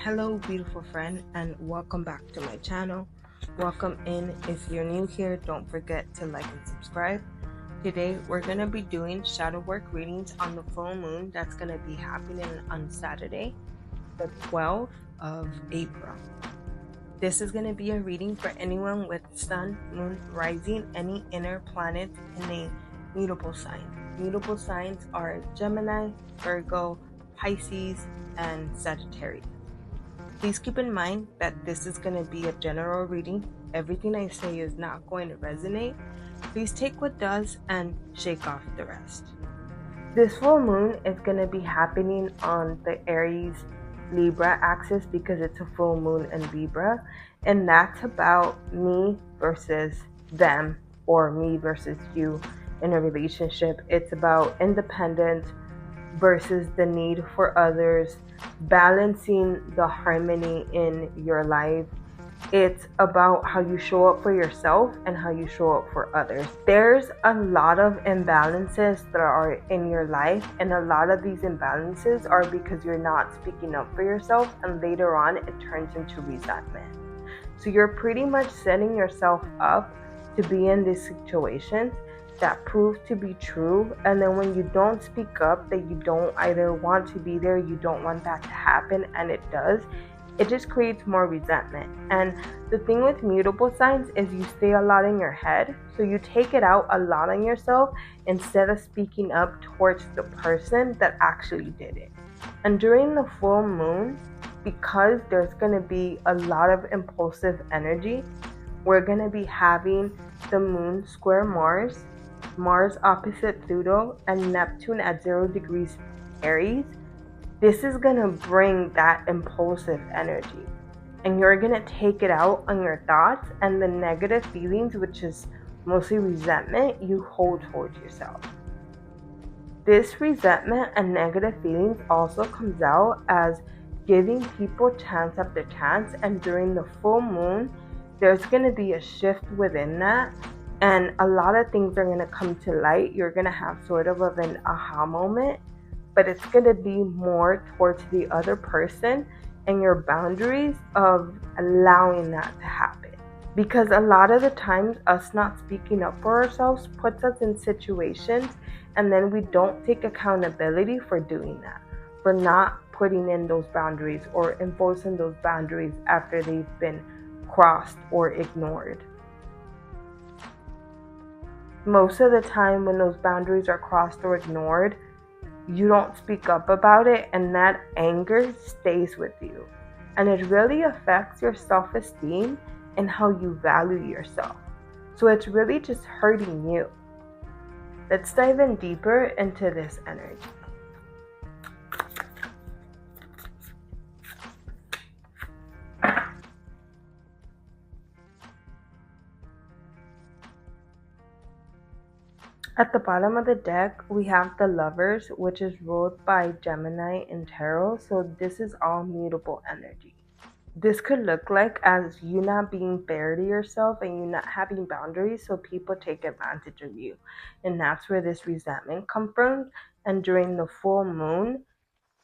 Hello, beautiful friend, and welcome back to my channel. Welcome in. If you're new here, don't forget to like and subscribe. Today, we're going to be doing shadow work readings on the full moon that's going to be happening on Saturday, the 12th of April. This is going to be a reading for anyone with sun, moon, rising, any inner planets in a mutable sign. Mutable signs are Gemini, Virgo, Pisces, and Sagittarius. Please keep in mind that this is going to be a general reading. Everything I say is not going to resonate. Please take what does and shake off the rest. This full moon is going to be happening on the Aries Libra axis because it's a full moon in Libra, and that's about me versus them or me versus you in a relationship. It's about independence versus the need for others, balancing the harmony in your life. It's about how you show up for yourself and how you show up for others. There's a lot of imbalances that are in your life, and a lot of these imbalances are because you're not speaking up for yourself, and later on it turns into resentment. So you're pretty much setting yourself up to be in these situations that prove to be true, and then when you don't speak up, that you don't either want to be there, you don't want that to happen, and it does, it just creates more resentment. And the thing with mutable signs is you stay a lot in your head, so you take it out a lot on yourself instead of speaking up towards the person that actually did it. And during the full moon, because there's going to be a lot of impulsive energy, we're going to be having the moon square Mars, Mars opposite Pluto, and Neptune at 0 degrees Aries. This is going to bring that impulsive energy, and you're going to take it out on your thoughts and the negative feelings, which is mostly resentment, you hold towards yourself. This resentment and negative feelings also comes out as giving people chance after chance, and during the full moon, there's going to be a shift within that, and a lot of things are going to come to light. You're going to have sort of an aha moment, but it's going to be more towards the other person and your boundaries of allowing that to happen. Because a lot of the times, us not speaking up for ourselves puts us in situations, and then we don't take accountability for doing that, for not putting in those boundaries or enforcing those boundaries after they've been crossed or ignored. Most of the time when those boundaries are crossed or ignored, you don't speak up about it, and that anger stays with you. And it really affects your self-esteem and how you value yourself. So it's really just hurting you. Let's dive in deeper into this energy. At the bottom of the deck, we have the Lovers, which is ruled by Gemini in tarot. So this is all mutable energy. This could look like as you not being fair to yourself and you not having boundaries, so people take advantage of you. And that's where this resentment comes from. And during the full moon,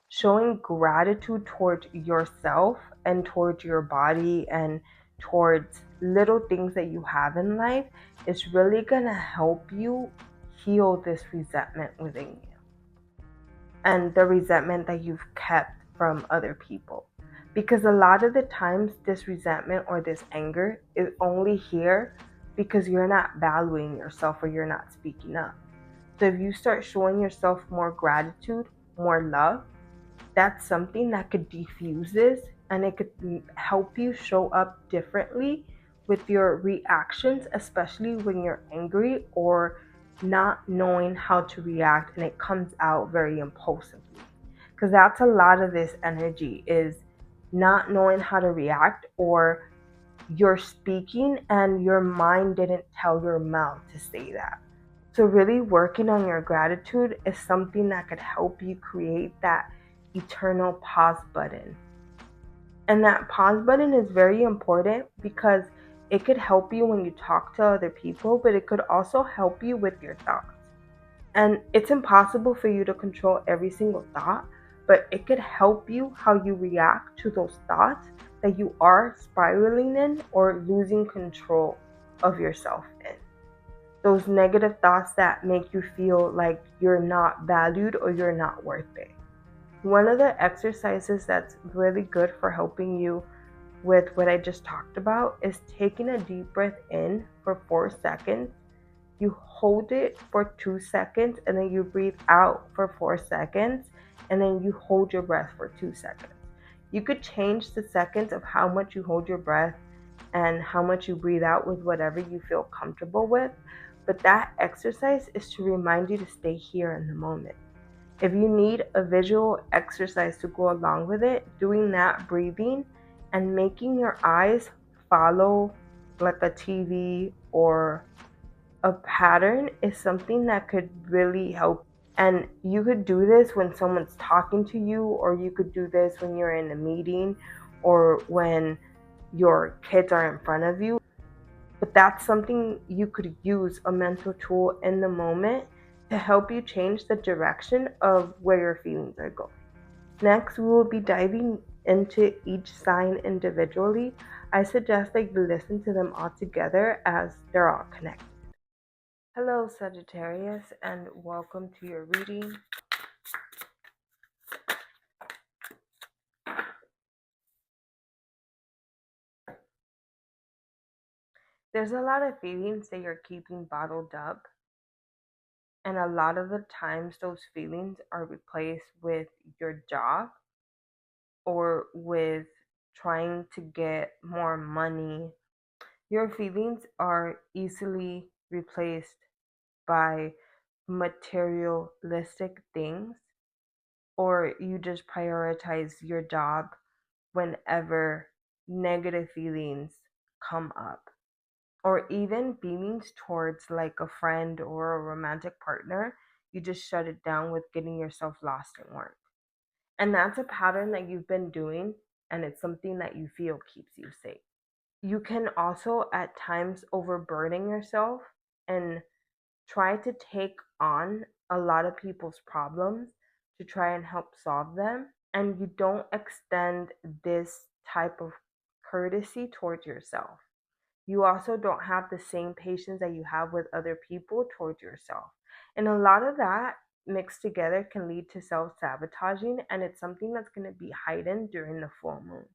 showing gratitude towards yourself and towards your body and towards little things that you have in life is really going to help you heal this resentment within you and the resentment that you've kept from other people. Because a lot of the times this resentment or this anger is only here because you're not valuing yourself or you're not speaking up. So if you start showing yourself more gratitude, more love, that's something that could diffuse this, and it could help you show up differently with your reactions, especially when you're angry or not knowing how to react and it comes out very impulsively. Because that's a lot of this energy, is not knowing how to react, or you're speaking and your mind didn't tell your mouth to say that. So really working on your gratitude is something that could help you create that eternal pause button. And that pause button is very important because it could help you when you talk to other people, but it could also help you with your thoughts. And it's impossible for you to control every single thought, but it could help you how you react to those thoughts that you are spiraling in or losing control of yourself in. Those negative thoughts that make you feel like you're not valued or you're not worth it. One of the exercises that's really good for helping you with what I just talked about is taking a deep breath in for 4 seconds. You hold it for 2 seconds and then you breathe out for 4 seconds and then you hold your breath for 2 seconds. You could change the seconds of how much you hold your breath and how much you breathe out with whatever you feel comfortable with. But that exercise is to remind you to stay here in the moment. If you need a visual exercise to go along with it, doing that breathing and making your eyes follow like a TV or a pattern is something that could really help. And you could do this when someone's talking to you, or you could do this when you're in a meeting or when your kids are in front of you. But that's something you could use a mental tool in the moment to help you change the direction of where your feelings are going. Next, we will be diving into each sign individually. I suggest that you listen to them all together as they're all connected. Hello, Sagittarius, and welcome to your reading. There's a lot of feelings that you're keeping bottled up, and a lot of the times those feelings are replaced with your job or with trying to get more money. Your feelings are easily replaced by materialistic things, or you just prioritize your job whenever negative feelings come up, or even feelings towards like a friend or a romantic partner. You just shut it down with getting yourself lost in work. And that's a pattern that you've been doing, and it's something that you feel keeps you safe. You can also at times overburden yourself and try to take on a lot of people's problems to try and help solve them, and you don't extend this type of courtesy towards yourself. You also don't have the same patience that you have with other people towards yourself. And a lot of that mixed together can lead to self sabotaging, and it's something that's going to be heightened during the full moon.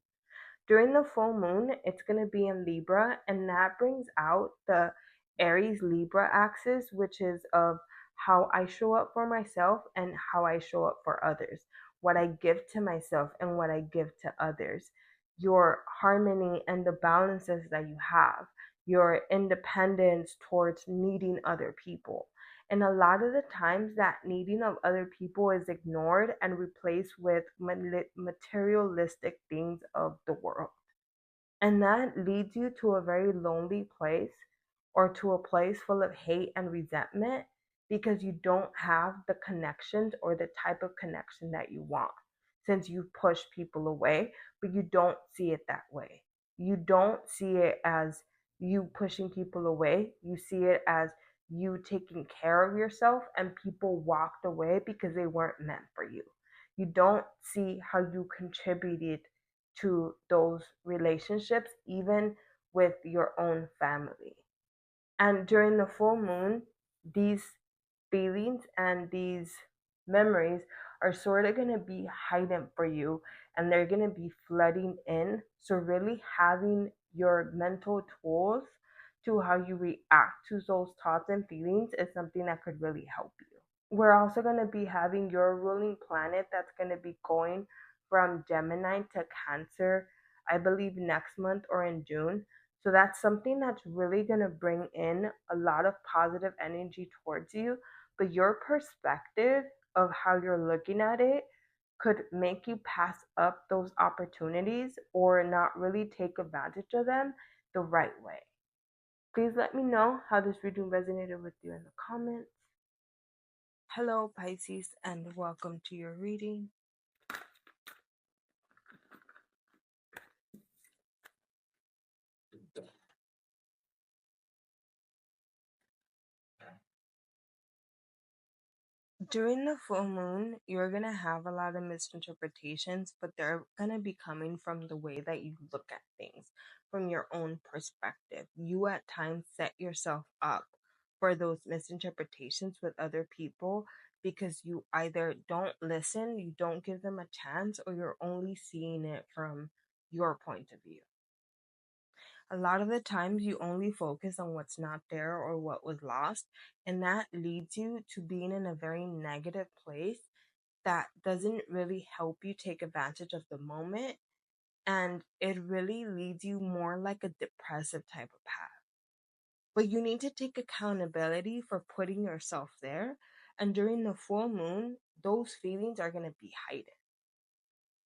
During the full moon, it's going to be in Libra, and that brings out the Aries Libra axis, which is of how I show up for myself and how I show up for others, what I give to myself and what I give to others, your harmony and the balances that you have, your independence towards needing other people. And a lot of the times, that needing of other people is ignored and replaced with materialistic things of the world. And that leads you to a very lonely place, or to a place full of hate and resentment, because you don't have the connections or the type of connection that you want, since you push people away, but you don't see it that way. You don't see it as you pushing people away. You see it as you taking care of yourself and people walked away because they weren't meant for you. You don't see how you contributed to those relationships, even with your own family. And during the full moon, these feelings and these memories are sort of going to be heightened for you, and they're going to be flooding in. So, really having your mental tools to how you react to those thoughts and feelings is something that could really help you. We're also going to be having your ruling planet that's going to be going from Gemini to Cancer, I believe next month or in June. So that's something that's really going to bring in a lot of positive energy towards you. But your perspective of how you're looking at it could make you pass up those opportunities or not really take advantage of them the right way. Please let me know how this reading resonated with you in the comments. Hello, Pisces, and welcome to your reading. During the full moon, you're going to have a lot of misinterpretations, but they're going to be coming from the way that you look at things, from your own perspective. You at times set yourself up for those misinterpretations with other people because you either don't listen, you don't give them a chance, or you're only seeing it from your point of view. A lot of the times you only focus on what's not there or what was lost, and that leads you to being in a very negative place that doesn't really help you take advantage of the moment, and it really leads you more like a depressive type of path. But you need to take accountability for putting yourself there, and during the full moon those feelings are going to be heightened.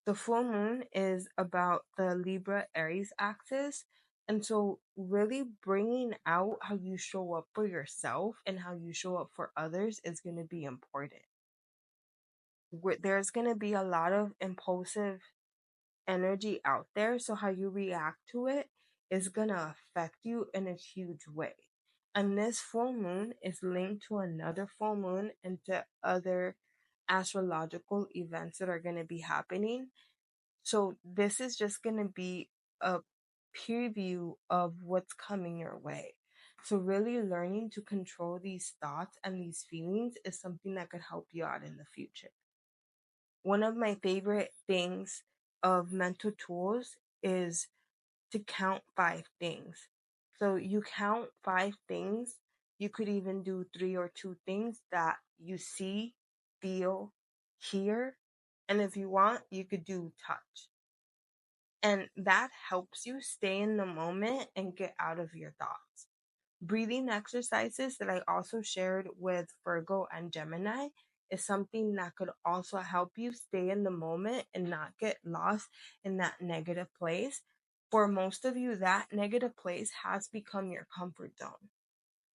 The full moon is about the Libra Aries axis. And so, really bringing out how you show up for yourself and how you show up for others is going to be important. There's going to be a lot of impulsive energy out there. So, how you react to it is going to affect you in a huge way. And this full moon is linked to another full moon and to other astrological events that are going to be happening. So this is just going to be a preview of what's coming your way. So really learning to control these thoughts and these feelings is something that could help you out in the future. One of my favorite things of mental tools is to count 5 things. So you count 5 things. You could even do 3 or 2 things that you see, feel, hear, and if you want, you could do touch. And that helps you stay in the moment and get out of your thoughts. Breathing exercises that I also shared with Virgo and Gemini is something that could also help you stay in the moment and not get lost in that negative place. For most of you, that negative place has become your comfort zone.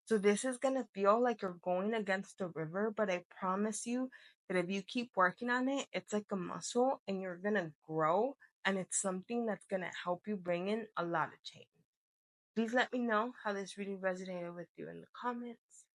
So this is going to feel like you're going against a river, but I promise you that if you keep working on it, it's like a muscle and you're going to grow, and it's something that's going to help you bring in a lot of change. Please let me know how this reading resonated with you in the comments.